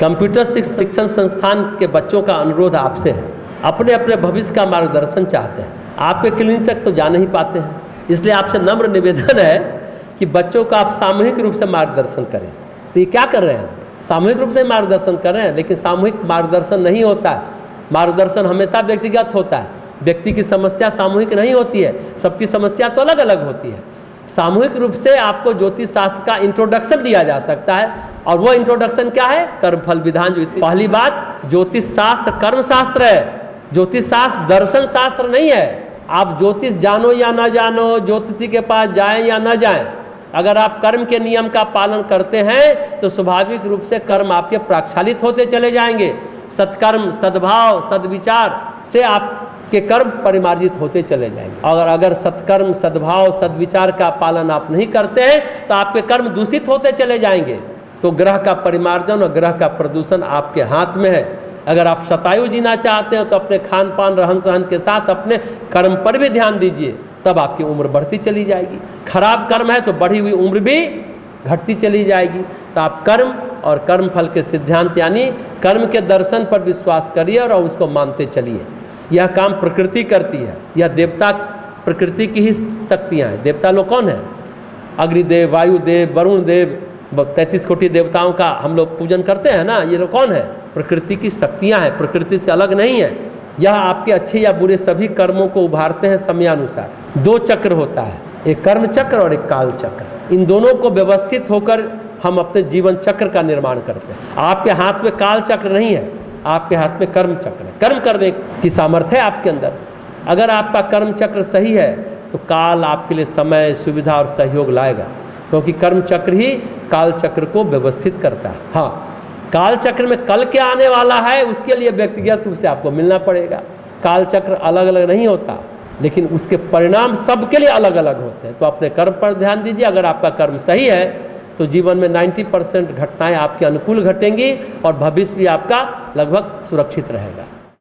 Computer शिक्षण संस्थान के बच्चों का अनुरोध आपसे है, अपने अपने भविष्य का मार्गदर्शन चाहते हैं, आपके क्लिनिक तक तो जा नहीं पाते हैं, इसलिए आपसे नम्र निवेदन है कि बच्चों का आप सामूहिक रूप से मार्गदर्शन करें। तो ये क्या कर रहे हैं? सामूहिक रूप से मार्गदर्शन कर रहे हैं, लेकिन सामूहिक मार्गदर्शन नहीं होता है। मार्गदर्शन हमेशा व्यक्तिगत होता है। व्यक्ति की समस्या सामूहिक नहीं होती है, सबकी समस्या तो अलग अलग होती है। सामूहिक रूप से आपको ज्योतिष शास्त्र का इंट्रोडक्शन दिया जा सकता है, और वो इंट्रोडक्शन क्या है? कर्मफल विधान। पहली बात, ज्योतिष शास्त्र कर्म शास्त्र है, ज्योतिष शास्त्र दर्शन शास्त्र नहीं है। आप ज्योतिष जानो या ना जानो, ज्योतिषी के पास जाएं या ना जाएं, अगर आप कर्म के नियम का पालन करते हैं तो स्वाभाविक रूप से कर्म आपके प्रक्षालित होते चले जाएंगे। सत्कर्म, सद्भाव, सद्विचार से आपके कर्म परिमार्जित होते चले जाएंगे। और अगर सत्कर्म, सद्भाव, सद्विचार का पालन आप नहीं करते हैं तो आपके कर्म दूषित होते चले जाएंगे। तो ग्रह का परिमार्जन और ग्रह का प्रदूषण आपके हाथ में है। अगर आप शतायु जीना चाहते हो तो अपने खान पान, रहन सहन के साथ अपने कर्म पर भी ध्यान दीजिए, तब आपकी उम्र बढ़ती चली जाएगी। खराब कर्म है तो बढ़ी हुई उम्र भी घटती चली जाएगी। तो आप कर्म और कर्म फल के सिद्धांत यानी कर्म के दर्शन पर विश्वास करिए और उसको मानते चलिए। यह काम प्रकृति करती है, यह देवता प्रकृति की ही शक्तियाँ हैं। देवता लोग कौन है? अग्निदेव, वायुदेव, वरुण देव, 33 कोटि देवताओं का हम लोग पूजन करते हैं ना। ये लोग कौन है? प्रकृति की शक्तियाँ हैं, प्रकृति से अलग नहीं है। यह आपके अच्छे या बुरे सभी कर्मों को उभारते हैं समयानुसार। 2 चक्र होता है, एक कर्म चक्र और एक काल चक्र। इन दोनों को व्यवस्थित होकर हम अपने जीवन चक्र का निर्माण करते हैं। आपके हाथ में काल चक्र नहीं है, आपके हाथ में कर्म चक्र है। कर्म करने की सामर्थ्य है आपके अंदर। अगर आपका कर्म चक्र सही है तो काल आपके लिए समय, सुविधा और सहयोग लाएगा, क्योंकि कर्म चक्र ही काल चक्र को व्यवस्थित करता है। हाँ, काल चक्र में कल क्या आने वाला है उसके लिए व्यक्तिगत रूप से आपको मिलना पड़ेगा। काल चक्र अलग अलग नहीं होता, लेकिन उसके परिणाम सबके लिए अलग अलग होते हैं। तो अपने कर्म पर ध्यान दीजिए। अगर आपका कर्म सही है तो जीवन में 90% घटनाएं आपके अनुकूल घटेंगी और भविष्य भी आपका लगभग सुरक्षित रहेगा।